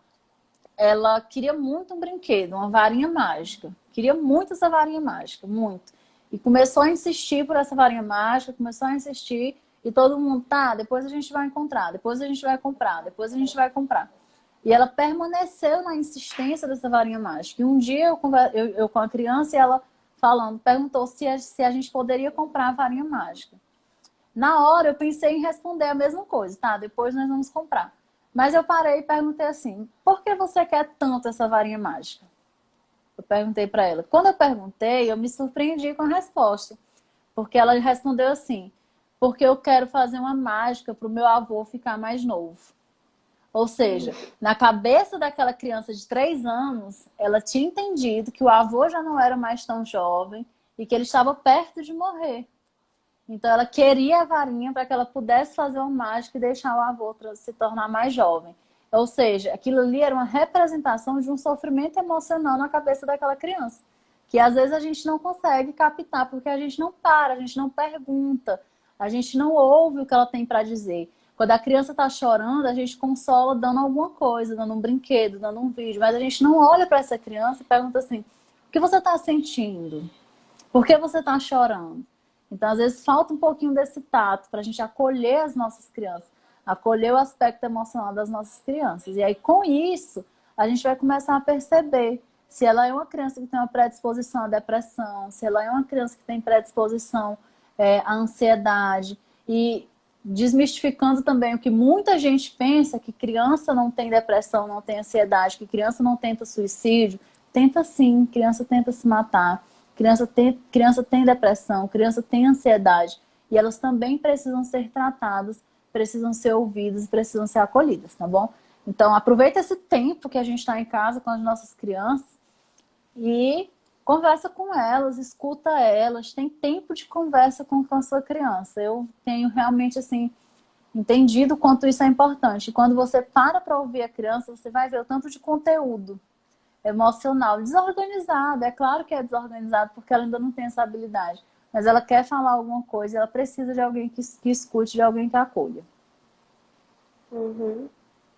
Ela queria muito um brinquedo, uma varinha mágica. Queria muito essa varinha mágica, muito. E começou a insistir por essa varinha mágica, começou a insistir, e todo mundo, tá, depois a gente vai encontrar, depois a gente vai comprar, depois a gente vai comprar. E ela permaneceu na insistência dessa varinha mágica. E um dia eu com a criança, e ela perguntou se a gente poderia comprar a varinha mágica. Na hora eu pensei em responder a mesma coisa, tá? Depois nós vamos comprar. Mas eu parei e perguntei assim, por que você quer tanto essa varinha mágica? Eu perguntei para ela. Quando eu perguntei, eu me surpreendi com a resposta. Porque ela respondeu assim, porque eu quero fazer uma mágica para o meu avô ficar mais novo. Ou seja, na cabeça daquela criança de 3 anos, ela tinha entendido que o avô já não era mais tão jovem e que ele estava perto de morrer. Então, ela queria a varinha para que ela pudesse fazer uma mágica e deixar o avô se tornar mais jovem. Ou seja, aquilo ali era uma representação de um sofrimento emocional na cabeça daquela criança. Que às vezes a gente não consegue captar, porque a gente não para, a gente não pergunta, a gente não ouve o que ela tem para dizer. Quando a criança está chorando, a gente consola dando alguma coisa, dando um brinquedo, dando um vídeo. Mas a gente não olha para essa criança e pergunta assim, o que você está sentindo? Por que você está chorando? Então, às vezes, falta um pouquinho desse tato para a gente acolher as nossas crianças, acolher o aspecto emocional das nossas crianças. E aí, com isso, a gente vai começar a perceber se ela é uma criança que tem uma predisposição à depressão, se ela é uma criança que tem predisposição à ansiedade. E desmistificando também o que muita gente pensa, que criança não tem depressão, não tem ansiedade, que criança não tenta suicídio. Tenta sim, criança tenta se matar, criança tem depressão, criança tem ansiedade. E elas também precisam ser tratadas, precisam ser ouvidas, precisam ser acolhidas, tá bom? Então, aproveita esse tempo que a gente está em casa com as nossas crianças e conversa com elas, escuta elas, tem tempo de conversa com a sua criança. Eu tenho realmente, assim, entendido o quanto isso é importante. E quando você para ouvir a criança, você vai ver o tanto de conteúdo emocional desorganizado. É claro que é desorganizado porque ela ainda não tem essa habilidade. Mas ela quer falar alguma coisa, ela precisa de alguém que escute, de alguém que acolha. Uhum.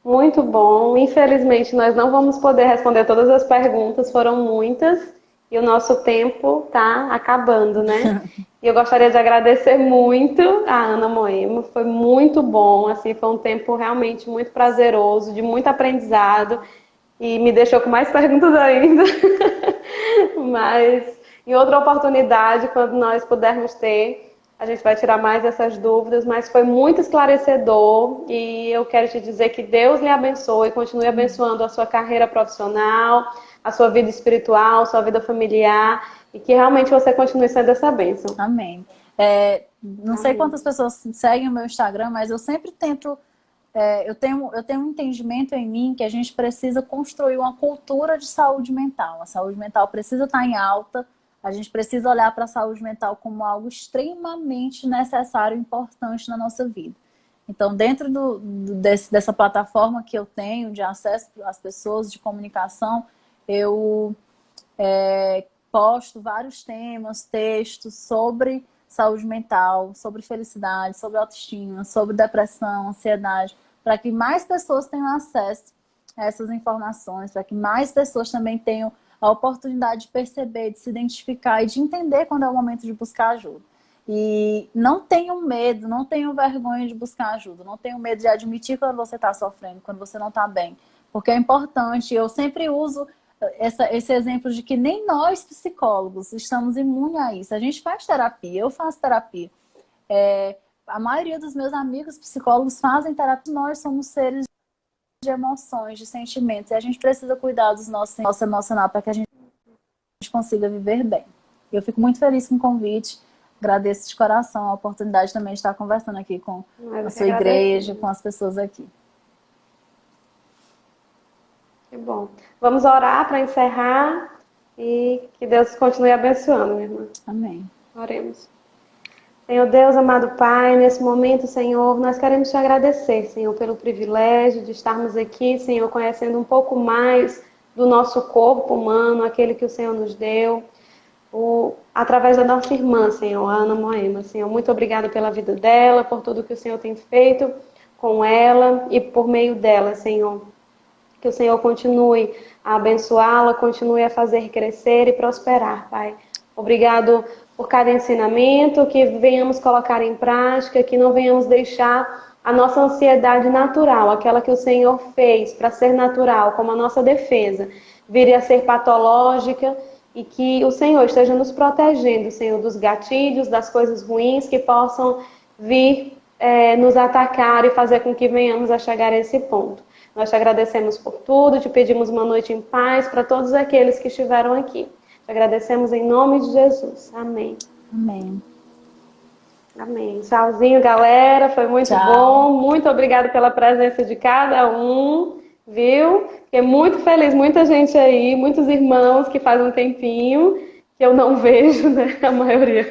Muito bom. Infelizmente, nós não vamos poder responder todas as perguntas, foram muitas, e o nosso tempo está acabando, né? E eu gostaria de agradecer muito a Ana Moema, foi muito bom, assim, foi um tempo realmente muito prazeroso, de muito aprendizado, e me deixou com mais perguntas ainda. Mas em outra oportunidade, quando nós pudermos ter, a gente vai tirar mais essas dúvidas, mas foi muito esclarecedor e eu quero te dizer que Deus lhe abençoe e continue abençoando a sua carreira profissional, a sua vida espiritual, a sua vida familiar e que realmente você continue sendo essa bênção. Amém. Não sei quantas pessoas seguem o meu Instagram, mas eu sempre tento... eu tenho um entendimento em mim que a gente precisa construir uma cultura de saúde mental. A saúde mental precisa estar em alta. A gente precisa olhar para a saúde mental como algo extremamente necessário e importante na nossa vida. Então, dentro dessa plataforma que eu tenho de acesso às pessoas, de comunicação, eu posto vários temas, textos sobre saúde mental, sobre felicidade, sobre autoestima, sobre depressão, ansiedade, para que mais pessoas tenham acesso a essas informações, para que mais pessoas também tenham a oportunidade de perceber, de se identificar e de entender quando é o momento de buscar ajuda. E não tenham medo, não tenham vergonha de buscar ajuda, não tenham medo de admitir quando você está sofrendo, quando você não está bem, porque é importante. Eu sempre uso esse exemplo de que nem nós psicólogos estamos imunes a isso. A gente faz terapia, eu faço terapia. A maioria dos meus amigos psicólogos fazem terapia. Nós somos seres de emoções, de sentimentos, e a gente precisa cuidar do nosso emocional para que a gente consiga viver bem. Eu fico muito feliz com o convite, agradeço de coração a oportunidade também de estar conversando aqui com a sua igreja, com as pessoas aqui. Que bom. Vamos orar para encerrar e que Deus continue abençoando, minha irmã. Amém. Oremos. Senhor Deus, amado Pai, nesse momento, Senhor, nós queremos te agradecer, Senhor, pelo privilégio de estarmos aqui, Senhor, conhecendo um pouco mais do nosso corpo humano, aquele que o Senhor nos deu, através da nossa irmã, Senhor, a Ana Moema. Senhor, muito obrigada pela vida dela, por tudo que o Senhor tem feito com ela e por meio dela, Senhor. Que o Senhor continue a abençoá-la, continue a fazer crescer e prosperar, Pai. Obrigado por cada ensinamento, que venhamos colocar em prática, que não venhamos deixar a nossa ansiedade natural, aquela que o Senhor fez para ser natural, como a nossa defesa, vir a ser patológica e que o Senhor esteja nos protegendo, Senhor, dos gatilhos, das coisas ruins que possam vir nos atacar e fazer com que venhamos a chegar a esse ponto. Nós te agradecemos por tudo, te pedimos uma noite em paz para todos aqueles que estiveram aqui. Te agradecemos em nome de Jesus. Amém. Amém. Amém. Tchauzinho, galera. Foi muito bom. Muito obrigada pela presença de cada um, viu? Fiquei muito feliz. Muita gente aí, muitos irmãos que fazem um tempinho que eu não vejo, né? A maioria.